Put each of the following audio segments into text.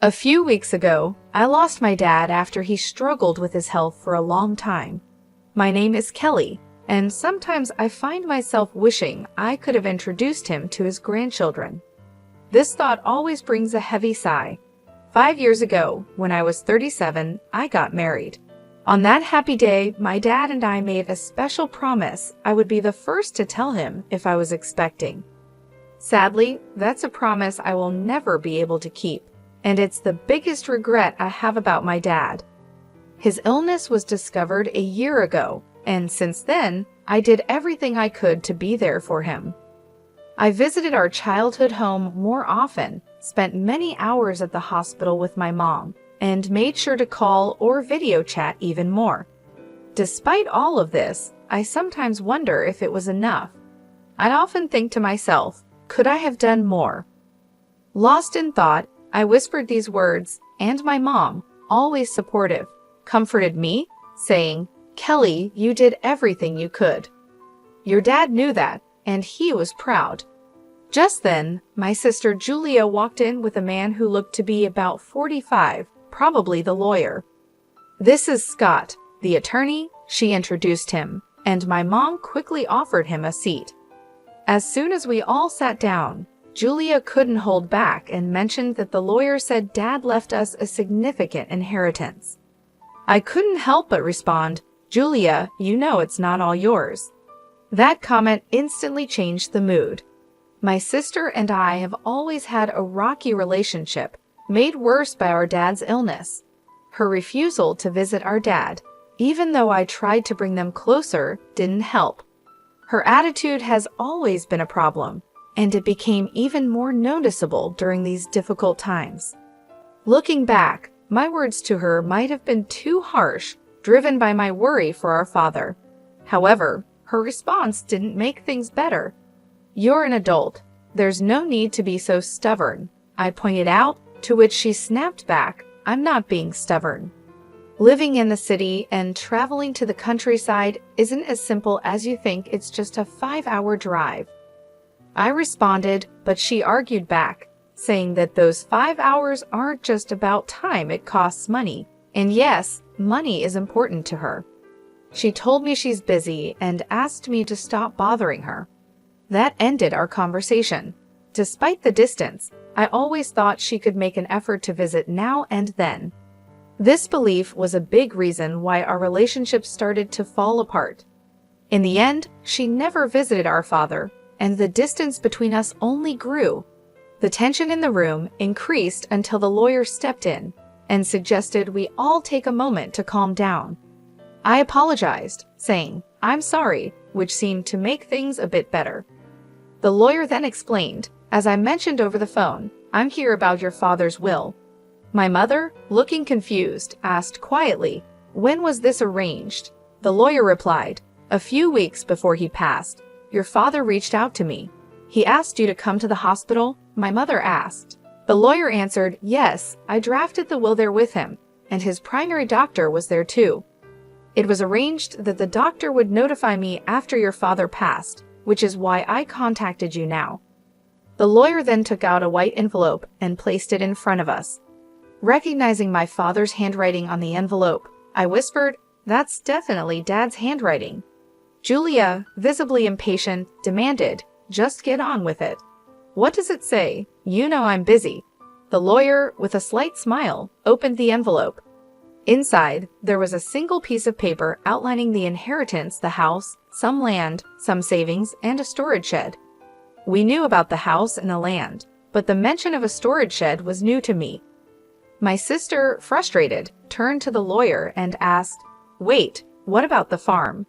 A few weeks ago, I lost my dad after he struggled with his health for a long time. My name is Kelly, and sometimes I find myself wishing I could have introduced him to his grandchildren. This thought always brings a heavy sigh. 5 years ago, when I was 37, I got married. On that happy day, my dad and I made a special promise I would be the first to tell him if I was expecting. Sadly, that's a promise I will never be able to keep, and it's the biggest regret I have about my dad. His illness was discovered a year ago, and since then, I did everything I could to be there for him. I visited our childhood home more often, spent many hours at the hospital with my mom, and made sure to call or video chat even more. Despite all of this, I sometimes wonder if it was enough. I'd often think to myself, could I have done more? Lost in thought, I whispered these words, and my mom, always supportive, comforted me, saying, "Kelly, you did everything you could. Your dad knew that, and he was proud." Just then, my sister Julia walked in with a man who looked to be about 45, probably the lawyer. "This is Scott, the attorney," she introduced him, and my mom quickly offered him a seat. As soon as we all sat down, Julia couldn't hold back and mentioned that the lawyer said Dad left us a significant inheritance. I couldn't help but respond, "Julia, you know it's not all yours." That comment instantly changed the mood. My sister and I have always had a rocky relationship, made worse by our dad's illness. Her refusal to visit our dad, even though I tried to bring them closer, didn't help. Her attitude has always been a problem, and it became even more noticeable during these difficult times. Looking back, my words to her might have been too harsh, driven by my worry for our father. However, her response didn't make things better. "You're an adult. There's no need to be so stubborn," I pointed out, to which she snapped back, "I'm not being stubborn. Living in the city and traveling to the countryside isn't as simple as you think. It's just a 5-hour drive." I responded, but she argued back, saying that those 5 hours aren't just about time, it costs money. And yes, money is important to her. She told me she's busy and asked me to stop bothering her. That ended our conversation. Despite the distance, I always thought she could make an effort to visit now and then. This belief was a big reason why our relationship started to fall apart. In the end, she never visited our father, and the distance between us only grew. The tension in the room increased until the lawyer stepped in and suggested we all take a moment to calm down. I apologized, saying, "I'm sorry," which seemed to make things a bit better. The lawyer then explained, "As I mentioned over the phone, I'm here about your father's will." My mother, looking confused, asked quietly, "When was this arranged?" The lawyer replied, "A few weeks before he passed. Your father reached out to me. He asked you to come to the hospital?" My mother asked. The lawyer answered, "Yes, I drafted the will there with him, and his primary doctor was there too. It was arranged that the doctor would notify me after your father passed, which is why I contacted you now." The lawyer then took out a white envelope and placed it in front of us. Recognizing my father's handwriting on the envelope, I whispered, "That's definitely Dad's handwriting." Julia, visibly impatient, demanded, "Just get on with it. What does it say? You know I'm busy." The lawyer, with a slight smile, opened the envelope. Inside, there was a single piece of paper outlining the inheritance, the house, some land, some savings, and a storage shed. We knew about the house and the land, but the mention of a storage shed was new to me. My sister, frustrated, turned to the lawyer and asked, "Wait, what about the farm?"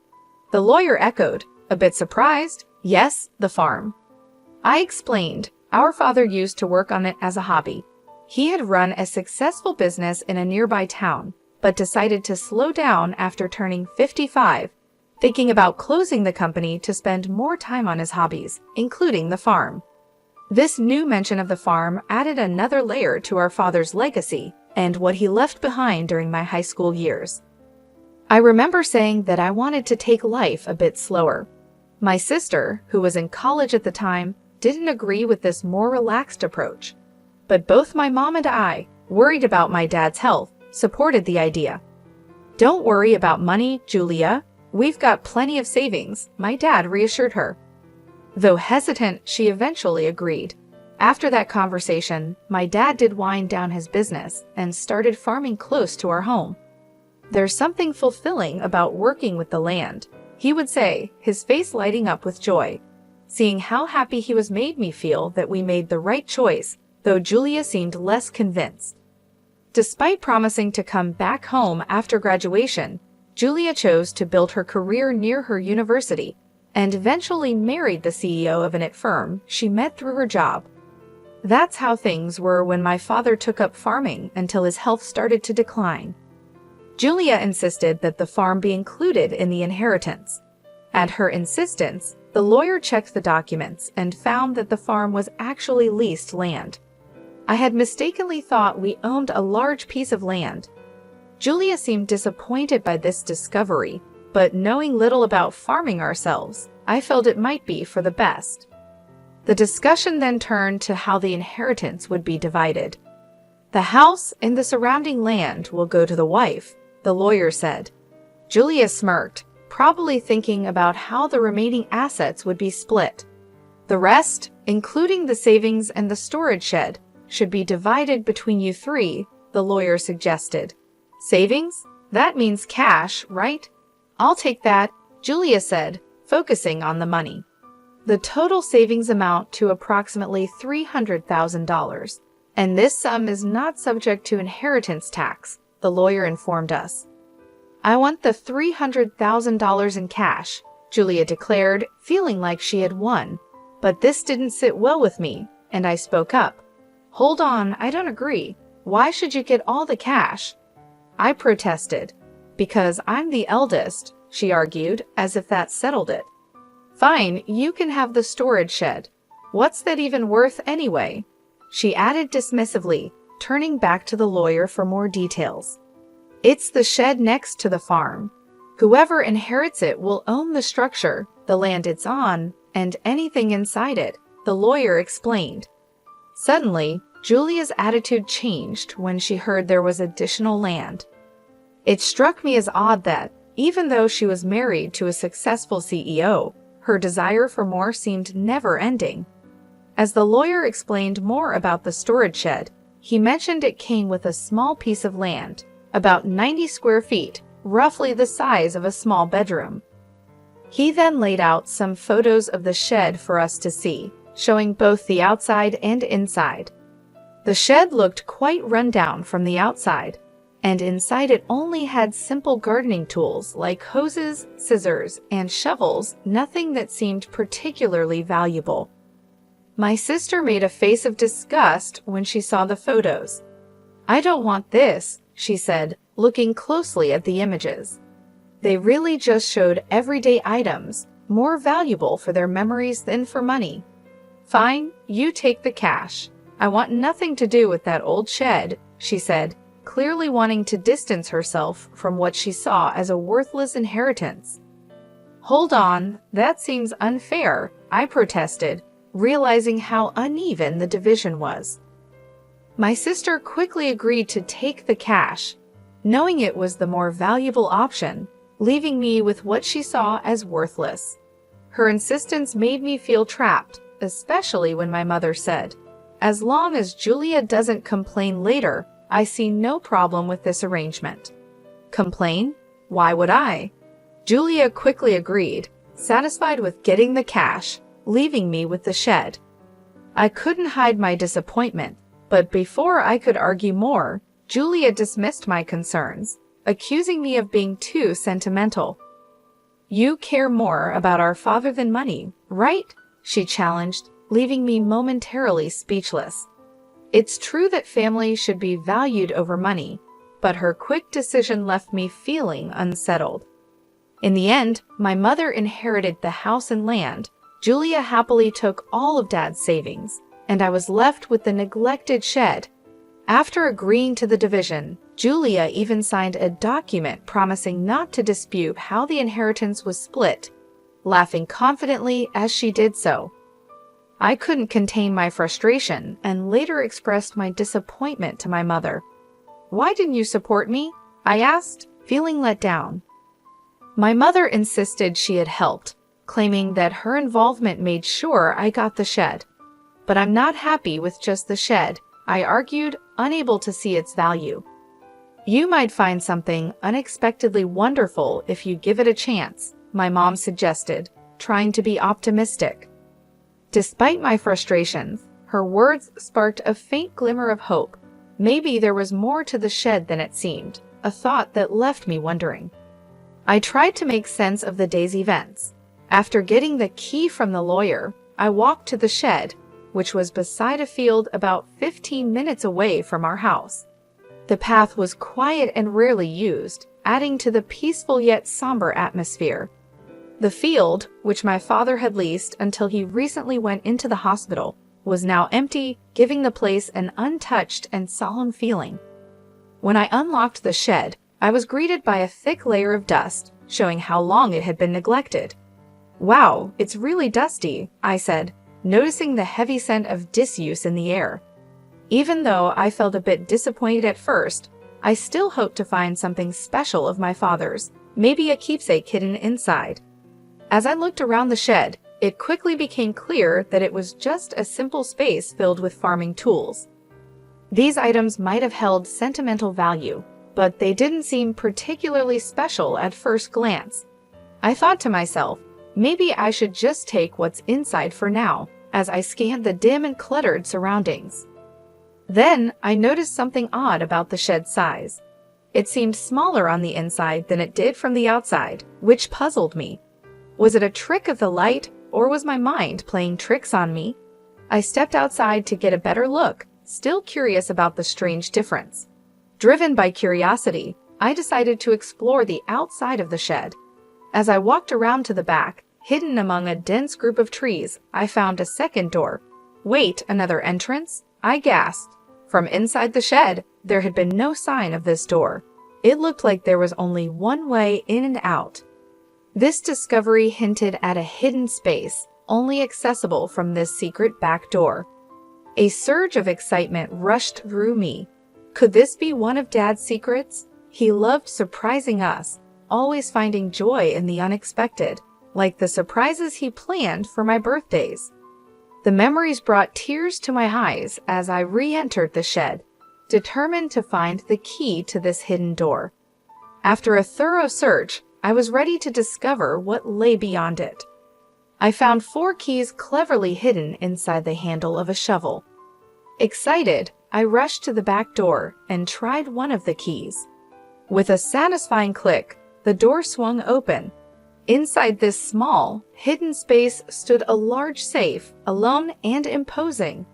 The lawyer echoed, a bit surprised, "Yes, the farm." I explained, our father used to work on it as a hobby. He had run a successful business in a nearby town, but decided to slow down after turning 55, thinking about closing the company to spend more time on his hobbies, including the farm. This new mention of the farm added another layer to our father's legacy and what he left behind during my high school years. I remember saying that I wanted to take life a bit slower. My sister, who was in college at the time, didn't agree with this more relaxed approach. But both my mom and I, worried about my dad's health, supported the idea. "Don't worry about money, Julia. We've got plenty of savings," my dad reassured her. Though hesitant, she eventually agreed. After that conversation, my dad did wind down his business and started farming close to our home. "There's something fulfilling about working with the land," he would say, his face lighting up with joy. Seeing how happy he was made me feel that we made the right choice, though Julia seemed less convinced. Despite promising to come back home after graduation, Julia chose to build her career near her university and eventually married the CEO of an IT firm she met through her job. That's how things were when my father took up farming until his health started to decline. Julia insisted that the farm be included in the inheritance. At her insistence, the lawyer checked the documents and found that the farm was actually leased land. I had mistakenly thought we owned a large piece of land. Julia seemed disappointed by this discovery, but knowing little about farming ourselves, I felt it might be for the best. The discussion then turned to how the inheritance would be divided. "The house and the surrounding land will go to the wife," the lawyer said. Julia smirked, probably thinking about how the remaining assets would be split. "The rest, including the savings and the storage shed, should be divided between you three," the lawyer suggested. "Savings? That means cash, right?" "I'll take that," Julia said, focusing on the money. The total savings amount to approximately $300,000, and this sum is not subject to inheritance tax, the lawyer informed us. "I want the $300,000 in cash," Julia declared, feeling like she had won. But this didn't sit well with me, and I spoke up. "Hold on, I don't agree. Why should you get all the cash?" I protested. "Because I'm the eldest," she argued, as if that settled it. "Fine, you can have the storage shed. What's that even worth anyway?" she added dismissively, turning back to the lawyer for more details. "It's the shed next to the farm. Whoever inherits it will own the structure, the land it's on, and anything inside it," the lawyer explained. Suddenly, Julia's attitude changed when she heard there was additional land. It struck me as odd that, even though she was married to a successful CEO, her desire for more seemed never-ending. As the lawyer explained more about the storage shed, he mentioned it came with a small piece of land, about 90 square feet, roughly the size of a small bedroom. He then laid out some photos of the shed for us to see, showing both the outside and inside. The shed looked quite run down from the outside, and inside it only had simple gardening tools like hoses, scissors, and shovels, nothing that seemed particularly valuable. My sister made a face of disgust when she saw the photos. "I don't want this," she said, looking closely at the images. They really just showed everyday items, more valuable for their memories than for money. "Fine, you take the cash. I want nothing to do with that old shed," she said, clearly wanting to distance herself from what she saw as a worthless inheritance. "Hold on, that seems unfair," I protested, realizing how uneven the division was. My sister quickly agreed to take the cash, knowing it was the more valuable option, leaving me with what she saw as worthless. Her insistence made me feel trapped, especially when my mother said, "As long as Julia doesn't complain later, I see no problem with this arrangement." Complain? Why would I? Julia quickly agreed, satisfied with getting the cash, leaving me with the shed. I couldn't hide my disappointment, but before I could argue more, Julia dismissed my concerns, accusing me of being too sentimental. "You care more about our father than money, right?" she challenged, leaving me momentarily speechless. It's true that family should be valued over money, but her quick decision left me feeling unsettled. In the end, my mother inherited the house and land, Julia happily took all of Dad's savings, and I was left with the neglected shed. After agreeing to the division, Julia even signed a document promising not to dispute how the inheritance was split, laughing confidently as she did so. I couldn't contain my frustration and later expressed my disappointment to my mother. "Why didn't you support me?" I asked, feeling let down. My mother insisted she had helped, claiming that her involvement made sure I got the shed. "But I'm not happy with just the shed," I argued, unable to see its value. "You might find something unexpectedly wonderful if you give it a chance," my mom suggested, trying to be optimistic. Despite my frustrations, her words sparked a faint glimmer of hope. Maybe there was more to the shed than it seemed, a thought that left me wondering. I tried to make sense of the day's events. After getting the key from the lawyer, I walked to the shed, which was beside a field about 15 minutes away from our house. The path was quiet and rarely used, adding to the peaceful yet somber atmosphere. The field, which my father had leased until he recently went into the hospital, was now empty, giving the place an untouched and solemn feeling. When I unlocked the shed, I was greeted by a thick layer of dust, showing how long it had been neglected. "Wow, it's really dusty," I said, noticing the heavy scent of disuse in the air. Even though I felt a bit disappointed at first, I still hoped to find something special of my father's, maybe a keepsake hidden inside. As I looked around the shed, it quickly became clear that it was just a simple space filled with farming tools. These items might have held sentimental value, but they didn't seem particularly special at first glance. I thought to myself, maybe I should just take what's inside for now, as I scanned the dim and cluttered surroundings. Then I noticed something odd about the shed's size. It seemed smaller on the inside than it did from the outside, which puzzled me. Was it a trick of the light, or was my mind playing tricks on me? I stepped outside to get a better look, still curious about the strange difference. Driven by curiosity, I decided to explore the outside of the shed. As I walked around to the back, hidden among a dense group of trees, I found a second door. "Wait, another entrance?" I gasped. From inside the shed, there had been no sign of this door. It looked like there was only one way in and out. This discovery hinted at a hidden space, only accessible from this secret back door. A surge of excitement rushed through me. Could this be one of Dad's secrets? He loved surprising us, always finding joy in the unexpected, like the surprises he planned for my birthdays. The memories brought tears to my eyes as I re-entered the shed, determined to find the key to this hidden door. After a thorough search, I was ready to discover what lay beyond it. I found 4 keys cleverly hidden inside the handle of a shovel. Excited, I rushed to the back door and tried one of the keys. With a satisfying click, the door swung open. Inside this small, hidden space stood a large safe, alone and imposing.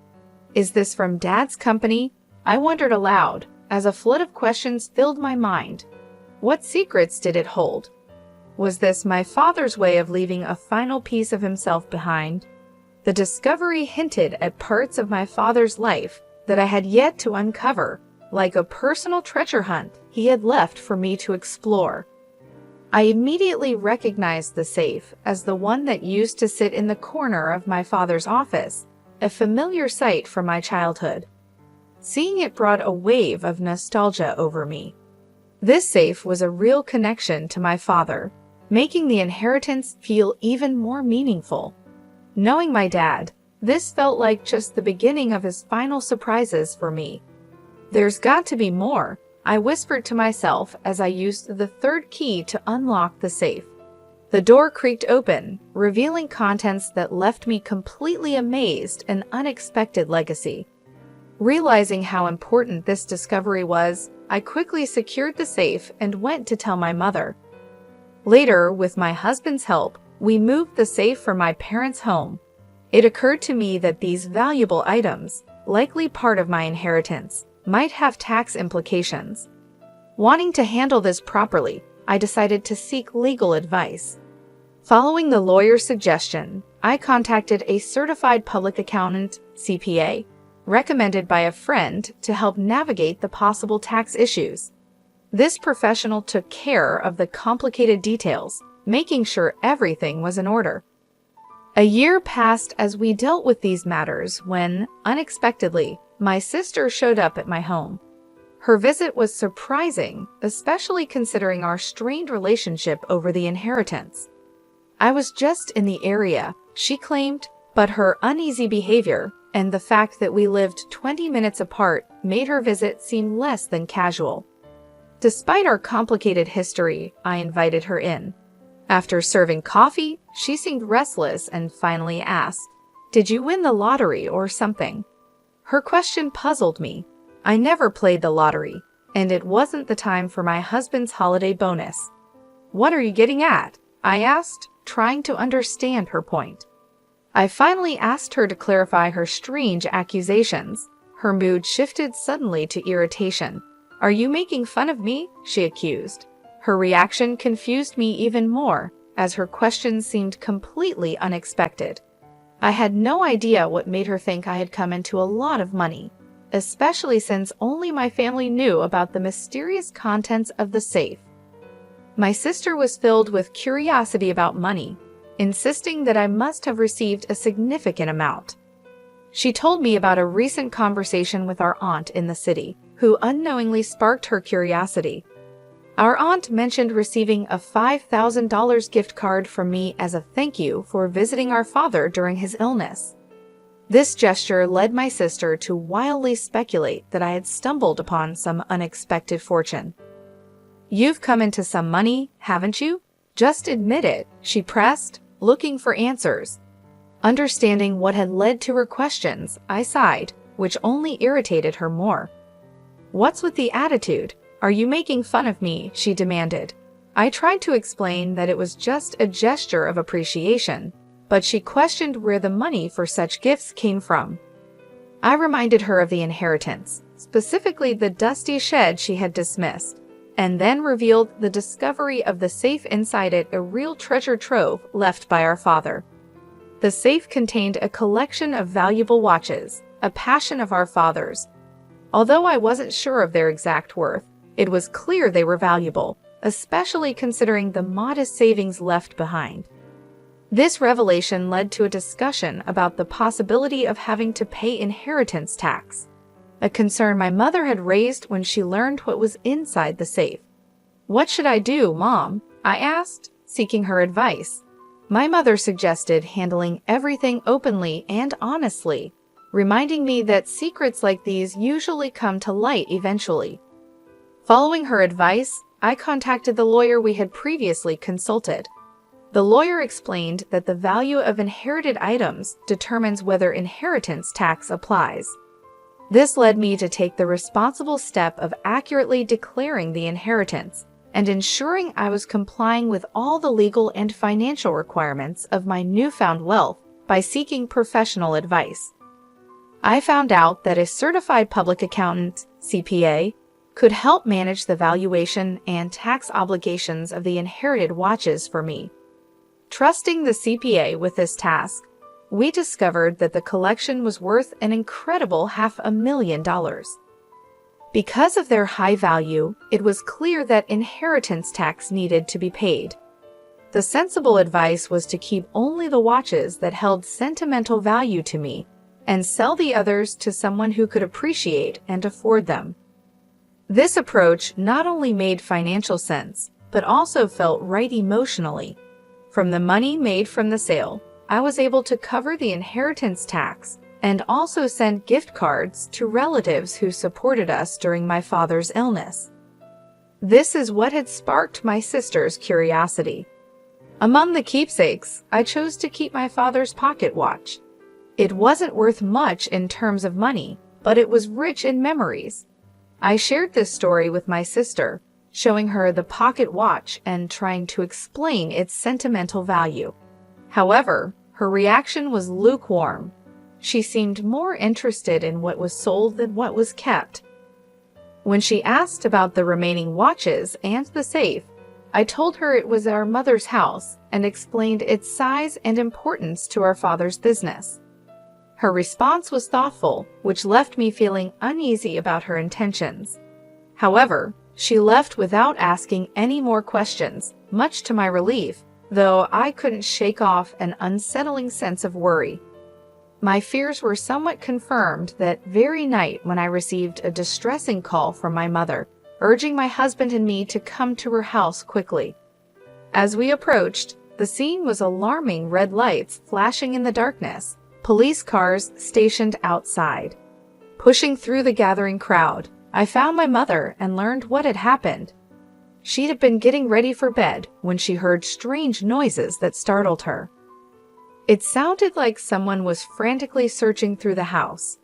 "Is this from Dad's company?" I wondered aloud, as a flood of questions filled my mind. What secrets did it hold? Was this my father's way of leaving a final piece of himself behind? The discovery hinted at parts of my father's life that I had yet to uncover, like a personal treasure hunt he had left for me to explore. I immediately recognized the safe as the one that used to sit in the corner of my father's office, a familiar sight from my childhood. Seeing it brought a wave of nostalgia over me. This safe was a real connection to my father, making the inheritance feel even more meaningful. Knowing my dad, this felt like just the beginning of his final surprises for me. "There's got to be more," I whispered to myself as I used the 3rd key to unlock the safe. The door creaked open, revealing contents that left me completely amazed, an unexpected legacy. Realizing how important this discovery was, I quickly secured the safe and went to tell my mother. Later, with my husband's help, we moved the safe from my parents' home. It occurred to me that these valuable items, likely part of my inheritance, might have tax implications. Wanting to handle this properly, I decided to seek legal advice. Following the lawyer's suggestion, I contacted a certified public accountant, CPA, recommended by a friend to help navigate the possible tax issues. This professional took care of the complicated details, making sure everything was in order. A year passed as we dealt with these matters when, unexpectedly, my sister showed up at my home. Her visit was surprising, especially considering our strained relationship over the inheritance. I was just in the area, she claimed, but her uneasy behavior and the fact that we lived 20 minutes apart made her visit seem less than casual. Despite our complicated history, I invited her in. After serving coffee, she seemed restless and finally asked, "Did you win the lottery or something?" Her question puzzled me. I never played the lottery, and it wasn't the time for my husband's holiday bonus. "What are you getting at?" I asked, trying to understand her point. I finally asked her to clarify her strange accusations. Her mood shifted suddenly to irritation. "Are you making fun of me?" she accused. Her reaction confused me even more, as her question seemed completely unexpected. I had no idea what made her think I had come into a lot of money, especially since only my family knew about the mysterious contents of the safe. My sister was filled with curiosity about money, insisting that I must have received a significant amount. She told me about a recent conversation with our aunt in the city, who unknowingly sparked her curiosity. Our aunt mentioned receiving a $5,000 gift card from me as a thank you for visiting our father during his illness. This gesture led my sister to wildly speculate that I had stumbled upon some unexpected fortune. "You've come into some money, haven't you? Just admit it," she pressed, looking for answers. Understanding what had led to her questions, I sighed, which only irritated her more. "What's with the attitude? Are you making fun of me?" she demanded. I tried to explain that it was just a gesture of appreciation, but she questioned where the money for such gifts came from. I reminded her of the inheritance, specifically the dusty shed she had dismissed, and then revealed the discovery of the safe inside it, a real treasure trove left by our father. The safe contained a collection of valuable watches, a passion of our father's. Although I wasn't sure of their exact worth, it was clear they were valuable, especially considering the modest savings left behind. This revelation led to a discussion about the possibility of having to pay inheritance tax, a concern my mother had raised when she learned what was inside the safe. "What should I do, Mom?" I asked, seeking her advice. My mother suggested handling everything openly and honestly, reminding me that secrets like these usually come to light eventually. Following her advice, I contacted the lawyer we had previously consulted. The lawyer explained that the value of inherited items determines whether inheritance tax applies. This led me to take the responsible step of accurately declaring the inheritance and ensuring I was complying with all the legal and financial requirements of my newfound wealth by seeking professional advice. I found out that a certified public accountant, CPA, could help manage the valuation and tax obligations of the inherited watches for me. Trusting the CPA with this task, we discovered that the collection was worth an incredible $500,000. Because of their high value, it was clear that inheritance tax needed to be paid. The sensible advice was to keep only the watches that held sentimental value to me and sell the others to someone who could appreciate and afford them. This approach not only made financial sense, but also felt right emotionally. From the money made from the sale, I was able to cover the inheritance tax and also send gift cards to relatives who supported us during my father's illness. This is what had sparked my sister's curiosity. Among the keepsakes, I chose to keep my father's pocket watch. It wasn't worth much in terms of money, but it was rich in memories. I shared this story with my sister, showing her the pocket watch and trying to explain its sentimental value. However, her reaction was lukewarm. She seemed more interested in what was sold than what was kept. When she asked about the remaining watches and the safe, I told her it was our mother's house and explained its size and importance to our father's business. Her response was thoughtful, which left me feeling uneasy about her intentions. However, she left without asking any more questions, much to my relief, though I couldn't shake off an unsettling sense of worry. My fears were somewhat confirmed that very night when I received a distressing call from my mother, urging my husband and me to come to her house quickly. As we approached, the scene was alarming: red lights flashing in the darkness, police cars stationed outside. Pushing through the gathering crowd, I found my mother and learned what had happened. She had been getting ready for bed when she heard strange noises that startled her. It sounded like someone was frantically searching through the house.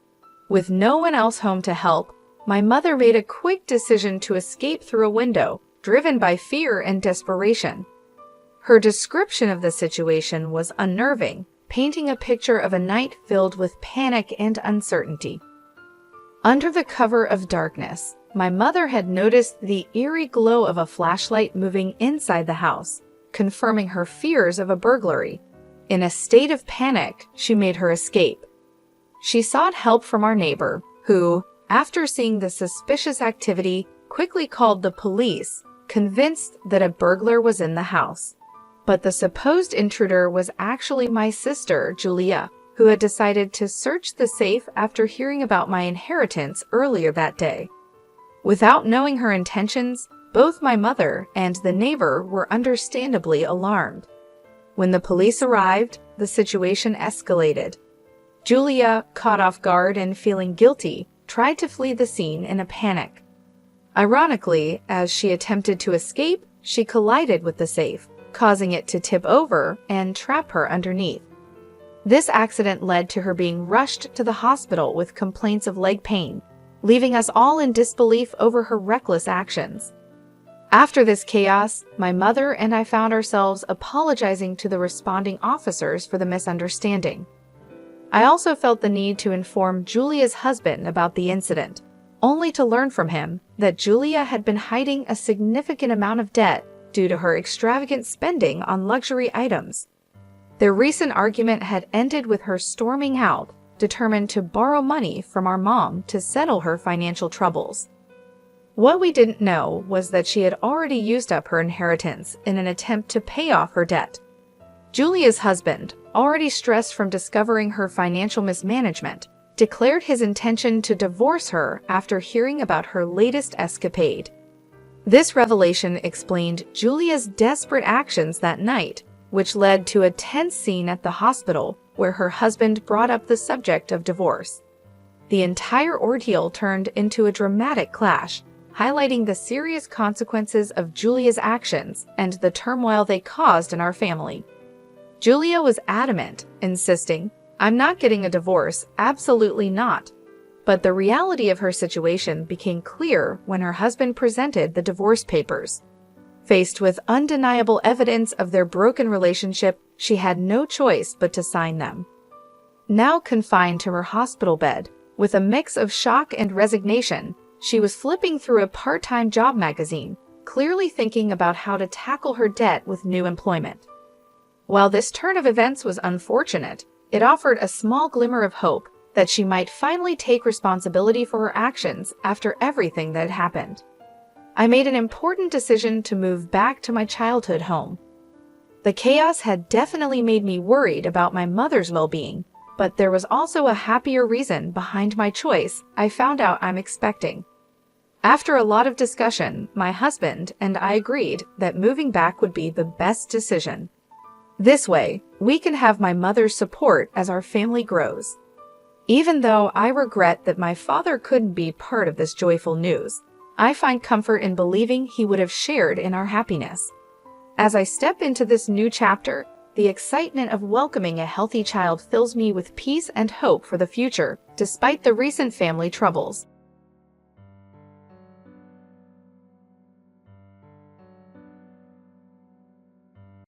With no one else home to help, my mother made a quick decision to escape through a window, driven by fear and desperation. Her description of the situation was unnerving, painting a picture of a night filled with panic and uncertainty. Under the cover of darkness, my mother had noticed the eerie glow of a flashlight moving inside the house, confirming her fears of a burglary. In a state of panic, she made her escape. She sought help from our neighbor, who, after seeing the suspicious activity, quickly called the police, convinced that a burglar was in the house. But the supposed intruder was actually my sister, Julia, who had decided to search the safe after hearing about my inheritance earlier that day. Without knowing her intentions, both my mother and the neighbor were understandably alarmed. When the police arrived, the situation escalated. Julia, caught off guard and feeling guilty, tried to flee the scene in a panic. Ironically, as she attempted to escape, she collided with the safe, causing it to tip over and trap her underneath. This accident led to her being rushed to the hospital with complaints of leg pain, leaving us all in disbelief over her reckless actions. After this chaos, my mother and I found ourselves apologizing to the responding officers for the misunderstanding. I also felt the need to inform Julia's husband about the incident, only to learn from him that Julia had been hiding a significant amount of debt due to her extravagant spending on luxury items. Their recent argument had ended with her storming out, determined to borrow money from our mom to settle her financial troubles. What we didn't know was that she had already used up her inheritance in an attempt to pay off her debt. Julia's husband, already stressed from discovering her financial mismanagement, declared his intention to divorce her after hearing about her latest escapade. This revelation explained Julia's desperate actions that night, which led to a tense scene at the hospital where her husband brought up the subject of divorce. The entire ordeal turned into a dramatic clash, highlighting the serious consequences of Julia's actions and the turmoil they caused in our family. Julia was adamant, insisting, "I'm not getting a divorce, absolutely not." But the reality of her situation became clear when her husband presented the divorce papers. Faced with undeniable evidence of their broken relationship, she had no choice but to sign them. Now confined to her hospital bed, with a mix of shock and resignation, she was flipping through a part-time job magazine, clearly thinking about how to tackle her debt with new employment. While this turn of events was unfortunate, it offered a small glimmer of hope that she might finally take responsibility for her actions after everything that had happened. I made an important decision to move back to my childhood home. The chaos had definitely made me worried about my mother's well-being, but there was also a happier reason behind my choice I found out I'm expecting. After a lot of discussion, my husband and I agreed that moving back would be the best decision. This way, we can have my mother's support as our family grows. Even though I regret that my father couldn't be part of this joyful news, I find comfort in believing he would have shared in our happiness. As I step into this new chapter, the excitement of welcoming a healthy child fills me with peace and hope for the future, despite the recent family troubles.